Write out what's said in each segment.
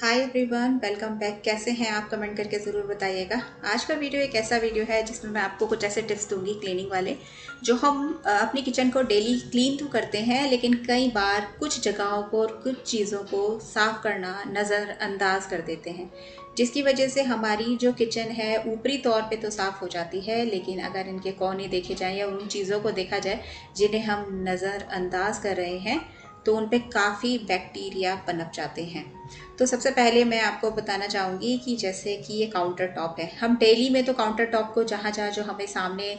Hi everyone, welcome back. कैसे हैं आप? कमेंट करके ज़रूर बताइएगा। आज का वीडियो एक ऐसा वीडियो है जिसमें मैं आपको कुछ ऐसे टिप्स दूंगी क्लीनिंग वाले, जो हम अपनी किचन को डेली क्लीन तो करते हैं, लेकिन कई बार कुछ जगहों को और कुछ चीज़ों को साफ़ करना नज़रअंदाज कर देते हैं, जिसकी वजह से हमारी जो किचन है ऊपरी तौर पे तो साफ़ हो जाती है, लेकिन अगर इनके कोने देखे जाएँ या उन चीज़ों को देखा जाए जिन्हें हम नज़रअंदाज कर रहे हैं, तो उन पे काफ़ी बैक्टीरिया पनप जाते हैं। तो सबसे पहले मैं आपको बताना चाहूँगी कि जैसे कि ये काउंटर टॉप है, हम डेली में तो काउंटर टॉप को जहाँ जहाँ जो हमें सामने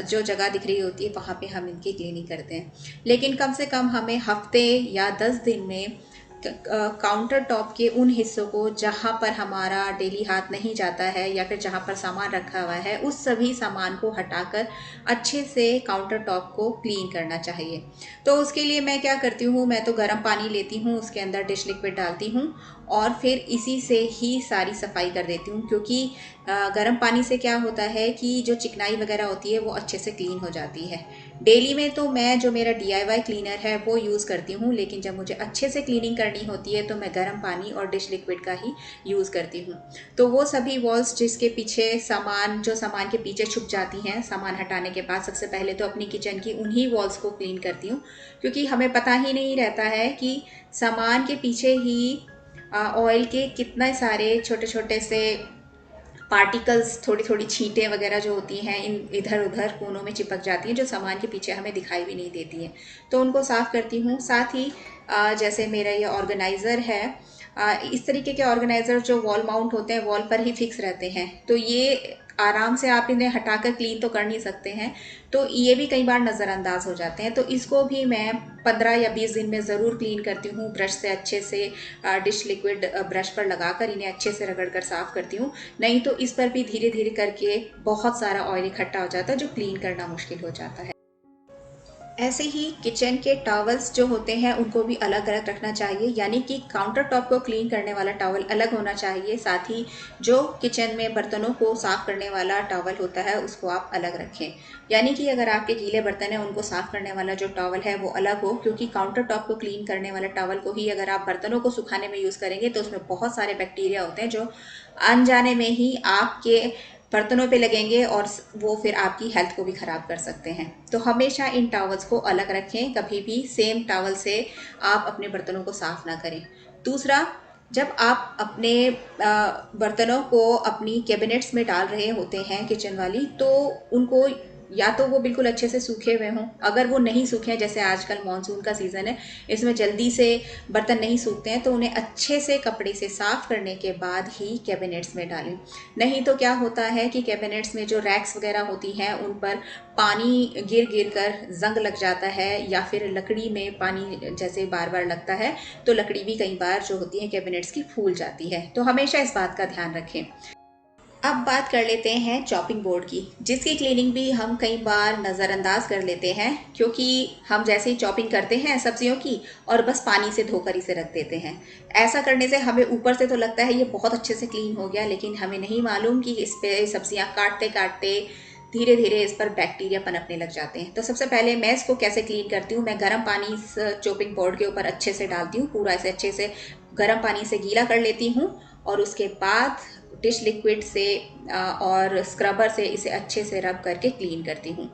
जो जगह दिख रही होती है वहाँ पे हम इनकी क्लीनिंग करते हैं, लेकिन कम से कम हमें हफ्ते या 10 दिन में काउंटर टॉप के उन हिस्सों को जहाँ पर हमारा डेली हाथ नहीं जाता है या फिर जहाँ पर सामान रखा हुआ है, उस सभी सामान को हटाकर अच्छे से काउंटर टॉप को क्लीन करना चाहिए। तो उसके लिए मैं क्या करती हूँ, मैं तो गर्म पानी लेती हूँ, उसके अंदर डिश लिक्विड डालती हूँ और फिर इसी से ही सारी सफाई कर देती हूँ, क्योंकि गर्म पानी से क्या होता है कि जो चिकनाई वगैरह होती है वो अच्छे से क्लीन हो जाती है। डेली में तो मैं जो मेरा DIY क्लीनर है वो यूज़ करती हूँ, लेकिन जब मुझे अच्छे से क्लीनिंग करनी होती है तो मैं गर्म पानी और डिश लिक्विड का ही यूज़ करती हूँ। तो वो सभी वॉल्स जिसके पीछे सामान जो सामान के पीछे छुप जाती हैं, सामान हटाने के बाद सबसे पहले तो अपनी किचन की उन्हीं वॉल्स को क्लीन करती हूँ, क्योंकि हमें पता ही नहीं रहता है कि सामान के पीछे ही ऑयल के कितने सारे छोटे छोटे से पार्टिकल्स, थोड़ी थोड़ी छींटें वगैरह जो होती हैं इन इधर उधर कोनों में चिपक जाती हैं, जो सामान के पीछे हमें दिखाई भी नहीं देती हैं। तो उनको साफ़ करती हूँ। साथ ही जैसे मेरा ये ऑर्गेनाइज़र है, इस तरीके के ऑर्गेनाइज़र जो वॉल माउंट होते हैं, वॉल पर ही फिक्स रहते हैं, तो ये आराम से आप इन्हें हटाकर क्लीन तो कर नहीं सकते हैं, तो ये भी कई बार नज़रअंदाज हो जाते हैं। तो इसको भी मैं 15 या 20 दिन में ज़रूर क्लीन करती हूँ, ब्रश से अच्छे से डिश लिक्विड ब्रश पर लगाकर इन्हें अच्छे से रगड़ कर साफ़ करती हूँ। नहीं तो इस पर भी धीरे धीरे करके बहुत सारा ऑयल इकट्ठा हो जाता है, जो क्लीन करना मुश्किल हो जाता है। ऐसे ही किचन के टॉवल्स जो होते हैं उनको भी अलग अलग रखना चाहिए, यानी कि काउंटर टॉप को क्लीन करने वाला टॉवल अलग होना चाहिए, साथ ही जो किचन में बर्तनों को साफ़ करने वाला टॉवल होता है उसको आप अलग रखें। यानी कि अगर आपके गीले बर्तन हैं उनको साफ़ करने वाला जो टॉवल है वो अलग हो, क्योंकि काउंटर टॉप को क्लीन करने वाला टॉवल को ही अगर आप बर्तनों को सुखाने में यूज़ करेंगे तो उसमें बहुत सारे बैक्टीरिया होते हैं, जो अनजाने में ही आपके बर्तनों पे लगेंगे और वो फिर आपकी हेल्थ को भी ख़राब कर सकते हैं। तो हमेशा इन टॉवल्स को अलग रखें, कभी भी सेम टॉवल से आप अपने बर्तनों को साफ़ ना करें। दूसरा, जब आप अपने बर्तनों को अपनी कैबिनेट्स में डाल रहे होते हैं किचन वाली, तो उनको या तो वो बिल्कुल अच्छे से सूखे हुए हों, अगर वो नहीं सूखे हैं, जैसे आजकल मानसून का सीज़न है, इसमें जल्दी से बर्तन नहीं सूखते हैं, तो उन्हें अच्छे से कपड़े से साफ़ करने के बाद ही कैबिनेट्स में डालें। नहीं तो क्या होता है कि कैबिनेट्स में जो रैक्स वगैरह होती हैं उन पर पानी गिर गिर कर जंग लग जाता है, या फिर लकड़ी में पानी जैसे बार बार लगता है, तो लकड़ी भी कई बार जो होती है कैबिनेट्स की फूल जाती है। तो हमेशा इस बात का ध्यान रखें। अब बात कर लेते हैं चॉपिंग बोर्ड की, जिसकी क्लीनिंग भी हम कई बार नज़रअंदाज कर लेते हैं, क्योंकि हम जैसे ही चॉपिंग करते हैं सब्जियों की और बस पानी से धोकर इसे रख देते हैं। ऐसा करने से हमें ऊपर से तो लगता है ये बहुत अच्छे से क्लीन हो गया, लेकिन हमें नहीं मालूम कि इस पे सब्जियां काटते काटते धीरे धीरे इस पर बैक्टीरिया पनपने लग जाते हैं। तो सबसे पहले मैं इसको कैसे क्लीन करती हूँ, मैं गर्म पानी इस चॉपिंग बोर्ड के ऊपर अच्छे से डालती हूँ, पूरा इसे अच्छे से गर्म पानी से गीला कर लेती हूँ और उसके बाद डिश लिक्विड से और स्क्रबर से इसे अच्छे से रब करके क्लीन करती हूँ।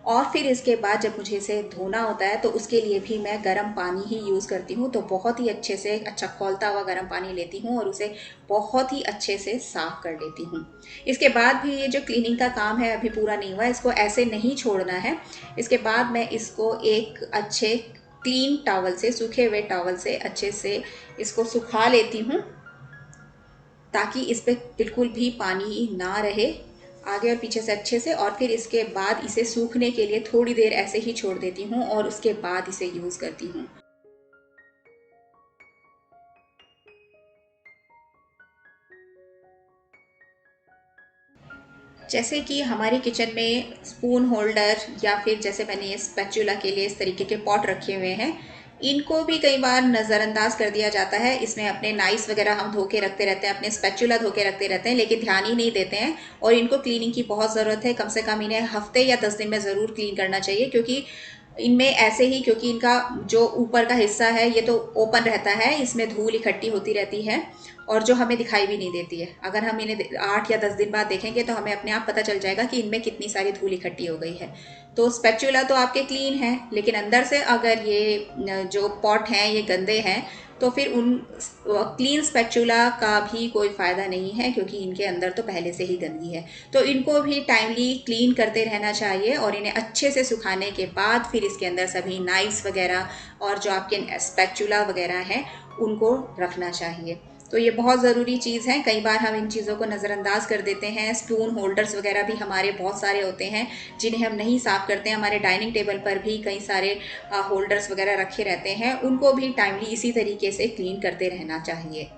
और फिर इसके बाद जब मुझे इसे धोना होता है तो उसके लिए भी मैं गर्म पानी ही यूज़ करती हूँ। तो बहुत ही अच्छे से अच्छा खौलता हुआ गर्म पानी लेती हूँ और उसे बहुत ही अच्छे से साफ़ कर लेती हूँ। इसके बाद भी ये जो क्लीनिंग का काम है अभी पूरा नहीं हुआ, इसको ऐसे नहीं छोड़ना है। इसके बाद मैं इसको एक अच्छे क्लीन टॉवल से, सूखे हुए टॉवल से अच्छे से इसको सुखा लेती हूँ, ताकि इस पे बिल्कुल भी पानी ना रहे, आगे और पीछे से अच्छे से। और फिर इसके बाद इसे सूखने के लिए थोड़ी देर ऐसे ही छोड़ देती हूँ और उसके बाद इसे यूज़ करती हूँ। जैसे कि हमारी किचन में स्पून होल्डर या फिर जैसे मैंने ये स्पैचुला के लिए इस तरीके के पॉट रखे हुए हैं, इनको भी कई बार नज़रअंदाज कर दिया जाता है। इसमें अपने नाइस वगैरह हम धो के रखते रहते हैं, अपने स्पैचुला धो के रखते रहते हैं, लेकिन ध्यान ही नहीं देते हैं। और इनको क्लीनिंग की बहुत ज़रूरत है, कम से कम इन्हें हफ्ते या 10 दिन में ज़रूर क्लीन करना चाहिए, क्योंकि इनमें ऐसे ही, क्योंकि इनका जो ऊपर का हिस्सा है ये तो ओपन रहता है, इसमें धूल इकट्ठी होती रहती है और जो हमें दिखाई भी नहीं देती है। अगर हम इन्हें 8 या 10 दिन बाद देखेंगे तो हमें अपने आप पता चल जाएगा कि इनमें कितनी सारी धूल इकट्ठी हो गई है। तो स्पैचुला तो आपके क्लीन है, लेकिन अंदर से अगर ये जो पॉट हैं ये गंदे हैं तो फिर उन क्लीन स्पैचुला का भी कोई फ़ायदा नहीं है, क्योंकि इनके अंदर तो पहले से ही गंदगी है। तो इनको भी टाइमली क्लीन करते रहना चाहिए और इन्हें अच्छे से सुखाने के बाद फिर इसके अंदर सभी नाइफ्स वगैरह और जो आपके स्पैचुला वगैरह हैं उनको रखना चाहिए। तो ये बहुत ज़रूरी चीज़ है। कई बार हम इन चीज़ों को नज़रअंदाज कर देते हैं। स्पून होल्डर्स वगैरह भी हमारे बहुत सारे होते हैं जिन्हें हम नहीं साफ़ करते हैं। हमारे डाइनिंग टेबल पर भी कई सारे होल्डर्स वगैरह रखे रहते हैं, उनको भी टाइमली इसी तरीके से क्लीन करते रहना चाहिए।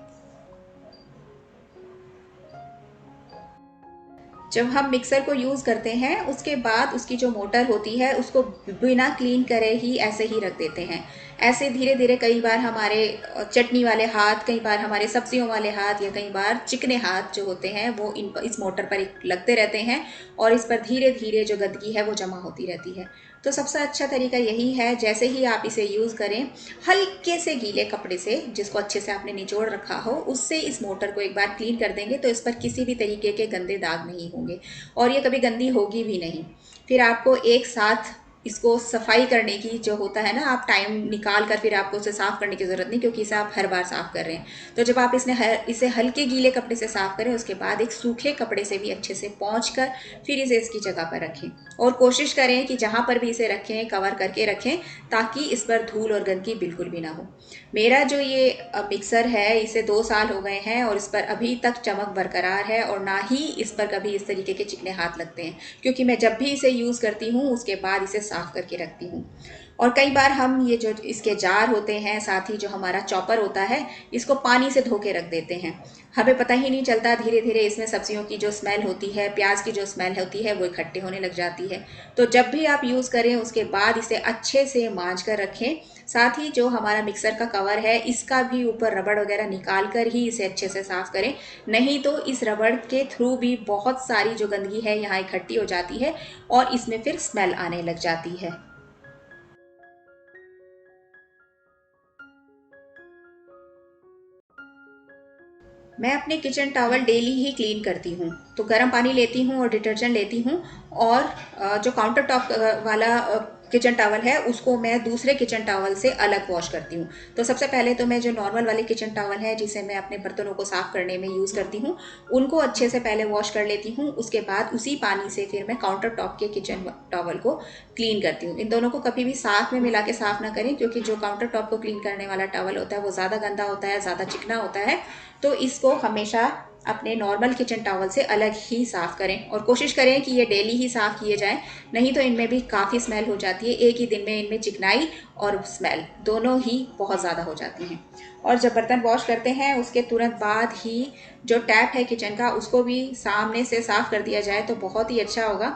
जब हम मिक्सर को यूज़ करते हैं उसके बाद उसकी जो मोटर होती है उसको बिना क्लीन करे ही ऐसे ही रख देते हैं। ऐसे धीरे धीरे कई बार हमारे चटनी वाले हाथ, कई बार हमारे सब्जियों वाले हाथ या कई बार चिकने हाथ जो होते हैं वो इस मोटर पर लगते रहते हैं और इस पर धीरे धीरे जो गंदगी है वो जमा होती रहती है। तो सबसे अच्छा तरीका यही है, जैसे ही आप इसे यूज़ करें हल्के से गीले कपड़े से, जिसको अच्छे से आपने निचोड़ रखा हो, उससे इस मोटर को एक बार क्लीन कर देंगे तो इस पर किसी भी तरीके के गंदे दाग नहीं होंगे और ये कभी गंदी होगी भी नहीं। फिर आपको एक साथ इसको सफाई करने की जो होता है ना, आप टाइम निकाल कर फिर आपको उसे साफ़ करने की ज़रूरत नहीं, क्योंकि इसे आप हर बार साफ़ कर रहे हैं। तो जब आप इसे हल्के गीले कपड़े से साफ़ करें उसके बाद एक सूखे कपड़े से भी अच्छे से पोंछ कर फिर इसे इसकी जगह पर रखें और कोशिश करें कि जहाँ पर भी इसे रखें कवर करके रखें ताकि इस पर धूल और गंदगी बिल्कुल भी ना हो। मेरा जो ये मिक्सर है इसे 2 साल हो गए हैं और इस पर अभी तक चमक बरकरार है और ना ही इस पर कभी इस तरीके के चिकने हाथ लगते हैं, क्योंकि मैं जब भी इसे यूज़ करती हूँ उसके बाद इसे साफ़ करके रखती हूँ। और कई बार हम ये जो इसके जार होते हैं, साथ ही जो हमारा चॉपर होता है, इसको पानी से धो के रख देते हैं। हमें पता ही नहीं चलता, धीरे धीरे इसमें सब्जियों की जो स्मेल होती है, प्याज की जो स्मेल होती है वो इकट्ठे होने लग जाती है। तो जब भी आप यूज़ करें उसके बाद इसे अच्छे से मांज कर रखें। साथ ही जो हमारा मिक्सर का कवर है इसका भी ऊपर रबड़ वगैरह निकाल कर ही इसे अच्छे से साफ़ करें, नहीं तो इस रबड़ के थ्रू भी बहुत सारी जो गंदगी है यहाँ इकट्ठी हो जाती है और इसमें फिर स्मेल आने लग जाती है। मैं अपने किचन टॉवल डेली ही क्लीन करती हूँ। तो गर्म पानी लेती हूँ और डिटर्जेंट लेती हूँ और जो काउंटर टॉप वाला किचन टॉवल है उसको मैं दूसरे किचन टॉवल से अलग वॉश करती हूँ। तो सबसे पहले तो मैं जो नॉर्मल वाले किचन टॉवल है जिसे मैं अपने बर्तनों को साफ़ करने में यूज़ करती हूँ उनको अच्छे से पहले वॉश कर लेती हूँ। उसके बाद उसी पानी से फिर मैं काउंटर टॉप के किचन टॉवल को क्लीन करती हूँ। इन दोनों को कभी भी साथ में मिला के साफ़ ना करें, क्योंकि जो काउंटर टॉप को क्लीन करने वाला टॉवल होता है वो ज़्यादा गंदा होता है, ज़्यादा चिकना होता है। तो इसको हमेशा अपने नॉर्मल किचन टॉवल से अलग ही साफ़ करें और कोशिश करें कि ये डेली ही साफ़ किए जाएं, नहीं तो इनमें भी काफ़ी स्मेल हो जाती है। एक ही दिन में इनमें चिकनाई और स्मेल दोनों ही बहुत ज़्यादा हो जाती हैं। और जब बर्तन वॉश करते हैं उसके तुरंत बाद ही जो टैप है किचन का उसको भी सामने से साफ़ कर दिया जाए तो बहुत ही अच्छा होगा,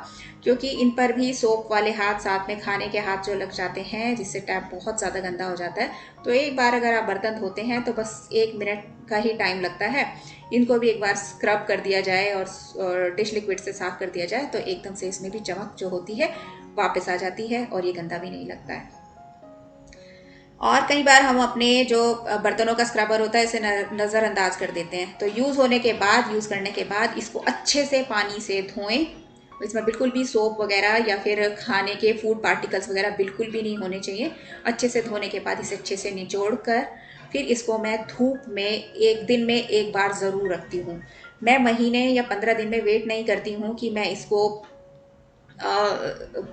क्योंकि इन पर भी सोप वाले हाथ, साथ में खाने के हाथ जो लग जाते हैं जिससे टैप बहुत ज़्यादा गंदा हो जाता है। तो एक बार अगर आप बर्तन धोते हैं तो बस 1 मिनट का ही टाइम लगता है। इनको भी एक बार स्क्रब कर दिया जाए और डिश लिक्विड से साफ़ कर दिया जाए तो एकदम से इसमें भी चमक जो होती है वापस आ जाती है और ये गंदा भी नहीं लगता है। और कई बार हम अपने जो बर्तनों का स्क्रबर होता है इसे नज़रअंदाज कर देते हैं। तो यूज़ करने के बाद इसको अच्छे से पानी से धोएं। इसमें बिल्कुल भी सोप वगैरह या फिर खाने के फूड पार्टिकल्स वगैरह बिल्कुल भी नहीं होने चाहिए। अच्छे से धोने के बाद इसे अच्छे से निचोड़ कर फिर इसको मैं धूप में 1 दिन में 1 बार ज़रूर रखती हूँ। मैं महीने या 15 दिन में वेट नहीं करती हूँ कि मैं इसको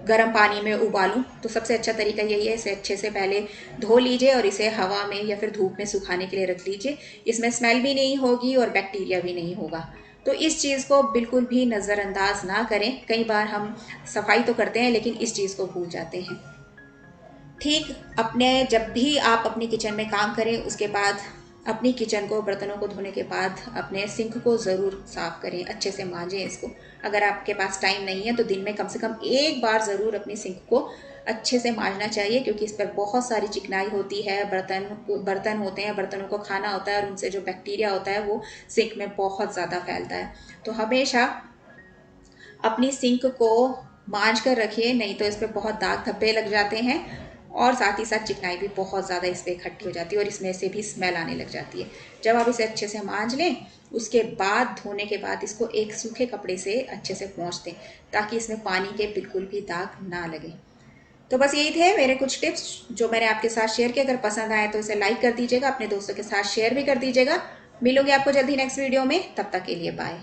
गर्म पानी में उबालूं। तो सबसे अच्छा तरीका यही है, इसे अच्छे से पहले धो लीजिए और इसे हवा में या फिर धूप में सुखाने के लिए रख लीजिए। इसमें स्मेल भी नहीं होगी और बैक्टीरिया भी नहीं होगा। तो इस चीज़ को बिल्कुल भी नज़रअंदाज ना करें। कई बार हम सफाई तो करते हैं लेकिन इस चीज़ को भूल जाते हैं। ठीक, अपने जब भी आप अपनी किचन में काम करें उसके बाद अपनी किचन को, बर्तनों को धोने के बाद अपने सिंक को ज़रूर साफ़ करें, अच्छे से मांजें इसको। अगर आपके पास टाइम नहीं है तो दिन में कम से कम 1 बार ज़रूर अपनी सिंक को अच्छे से मांजना चाहिए, क्योंकि इस पर बहुत सारी चिकनाई होती है। बर्तन होते हैं, बर्तनों को खाना होता है और उनसे जो बैक्टीरिया होता है वो सिंक में बहुत ज़्यादा फैलता है। तो हमेशा अपनी सिंक को मांज कर रखिए, नहीं तो इस पर बहुत दाग धब्बे लग जाते हैं और साथ ही साथ चिकनाई भी बहुत ज़्यादा इस पर इकट्ठी हो जाती है और इसमें से भी स्मेल आने लग जाती है। जब आप इसे अच्छे से मांज लें, उसके बाद धोने के बाद इसको एक सूखे कपड़े से अच्छे से पोंछ दें ताकि इसमें पानी के बिल्कुल भी दाग ना लगे। तो बस यही थे मेरे कुछ टिप्स जो मैंने आपके साथ शेयर किए। अगर पसंद आए तो इसे लाइक कर दीजिएगा, अपने दोस्तों के साथ शेयर भी कर दीजिएगा। मिलूंगी आपको जल्दी नेक्स्ट वीडियो में, तब तक के लिए बाय।